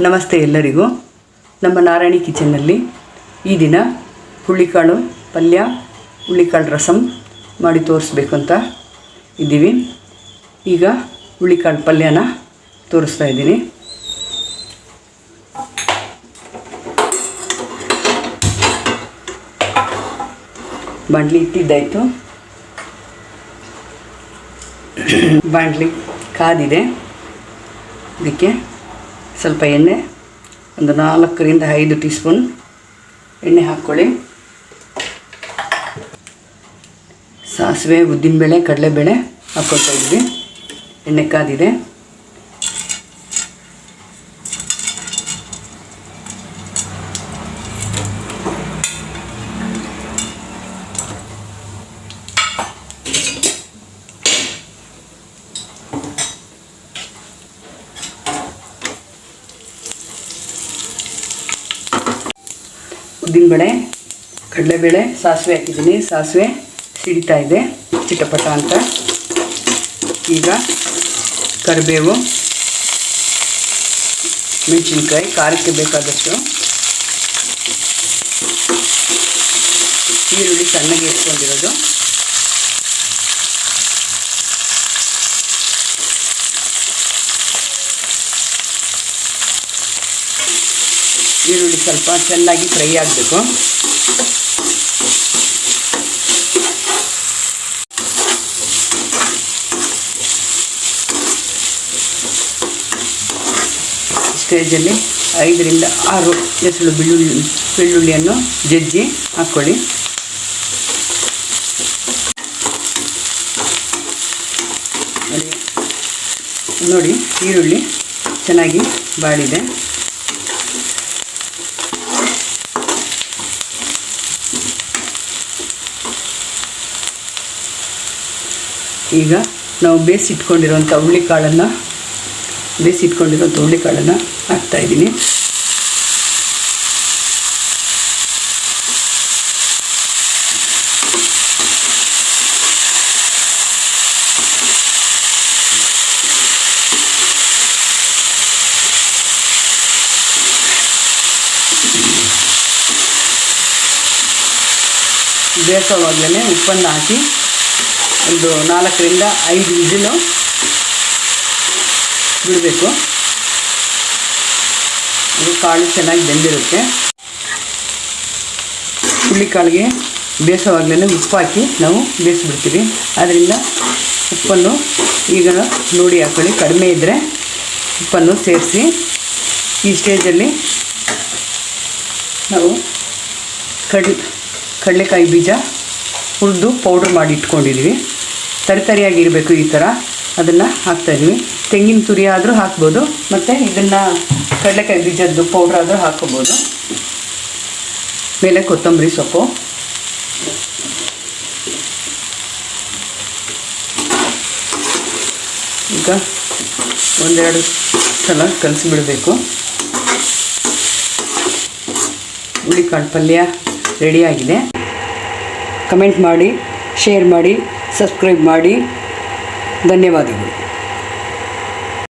ನಮಸ್ತೆ ಎಲ್ಲರಿಗೂ. ನಮ್ಮ ನಾರಾಯಣಿ ಕಿಚನ್ನಲ್ಲಿ ಈ ದಿನ ಹುಳ್ಳಿಕಾಳು ಪಲ್ಯ, ಹುಳ್ಳಿಕಾಳು ರಸಂ ಮಾಡಿ ತೋರಿಸ್ಬೇಕು ಅಂತ ಇದ್ದೀವಿ. ಈಗ ಹುಳ್ಳಿಕಾಳು ಪಲ್ಯನ ತೋರಿಸ್ತಾ ಇದ್ದೀನಿ. ಬಾಣಲಿ ಇಟ್ಟಿದ್ದಾಯಿತು. ಬಾಣಲಿ ಕಾದಿದೆ. ಇದಕ್ಕೆ ಸ್ವಲ್ಪ ಎಣ್ಣೆ, ಒಂದು 4 ರಿಂದ 5 ಟೀ ಸ್ಪೂನ್ ಎಣ್ಣೆ ಹಾಕ್ಕೊಳ್ಳಿ. ಸಾಸಿವೆ, ಉದ್ದಿನಬೇಳೆ, ಕಡಲೆಬೇಳೆ ಹಾಕ್ಕೊಳ್ತಾ ಇದ್ವಿ. ಎಣ್ಣೆ ಕಾದಿದೆ. ಉದ್ದಿನಬೇಳೆ, ಕಡಲೆಬೇಳೆ, ಸಾಸಿವೆ ಹಾಕಿದ್ದೀನಿ. ಸಾಸಿವೆ ಸಿಡಿತಾ ಇದೆ ಚಿಟಪಟ ಅಂತ. ಈಗ ಕರಿಬೇವು, ಮೆಣಸಿನ್ಕಾಯಿ, ಖಾರಕ್ಕೆ ಬೇಕಾದಷ್ಟು, ಈರುಳ್ಳಿ ಸಣ್ಣಗೆ ಇಟ್ಕೊಂಡಿರೋದು, ಈರುಳ್ಳಿ ಸ್ವಲ್ಪ ಚೆನ್ನಾಗಿ ಫ್ರೈ ಆಗಬೇಕು. ಸ್ಟೇಜಲ್ಲಿ 5 ರಿಂದ 6 ಎಸಳು ಬೆಳ್ಳುಳ್ಳಿಯನ್ನು ಜಜ್ಜಿ ಹಾಕ್ಕೊಳ್ಳಿ. ನೋಡಿ, ಈರುಳ್ಳಿ ಚೆನ್ನಾಗಿ ಬಾಡಿದೆ. ಈಗ ನಾವು ಬೇಯಿಸಿಟ್ಕೊಂಡಿರೋಂಥ ಹುಳ್ಳಿಕಾಳನ್ನು ಹಾಕ್ತಾಯಿದ್ದೀನಿ. ಬೇಯಿಸೋವಾಗಲೇ ಉಪ್ಪನ್ನು ಹಾಕಿ ಒಂದು 4 ರಿಂದ 5 ವಿಸಿಲು ಬಿಡಬೇಕು. ಅದು ಕಾಳು ಚೆನ್ನಾಗಿ ಬೆಂದಿರುತ್ತೆ. ಹುಳ್ಳಿಕಾಳಿಗೆ ಬೇಯಿಸೋವಾಗಲೇ ಉಪ್ಪು ಹಾಕಿ ನಾವು ಬೇಯಿಸ್ಬಿಡ್ತೀವಿ. ಆದ್ದರಿಂದ ಉಪ್ಪನ್ನು ಈಗ ನೋಡಿ ಹಾಕ್ಕೊಳ್ಳಿ. ಕಡಿಮೆ ಇದ್ದರೆ ಉಪ್ಪನ್ನು ಸೇರಿಸಿ. ಈ ಸ್ಟೇಜಲ್ಲಿ ನಾವು ಕಡಲೆಕಾಯಿ ಬೀಜ ಹುರಿದು ಪೌಡ್ರ್ ಮಾಡಿ ಇಟ್ಕೊಂಡಿದ್ವಿ. ತರಿತರಿಯಾಗಿರಬೇಕು ಈ ಥರ. ಅದನ್ನು ಹಾಕ್ತಾಯಿದ್ವಿ. ತೆಂಗಿನ ತುರಿ ಆದರೂ ಹಾಕ್ಬೋದು, ಮತ್ತು ಇದನ್ನು ಕಡಲೆಕಾಯಿ ಬೀಜದ್ದು ಪೌಡ್ರ್ ಆದರೂ ಹಾಕ್ಕೋಬೋದು. ಮೇಲೆ ಕೊತ್ತಂಬರಿ ಸೊಪ್ಪು, ಈಗ 1-2 ಸಲ ಕಲಸಿಬಿಡಬೇಕು. ಹುಳ್ಳಿಕಾಳು ಪಲ್ಯ ರೆಡಿಯಾಗಿದೆ. ಕಮೆಂಟ್ ಮಾಡಿ, ಶೇರ್ ಮಾಡಿ, ಸಬ್ಸ್ಕ್ರೈಬ್ ಮಾಡಿ. ಧನ್ಯವಾದಗಳು.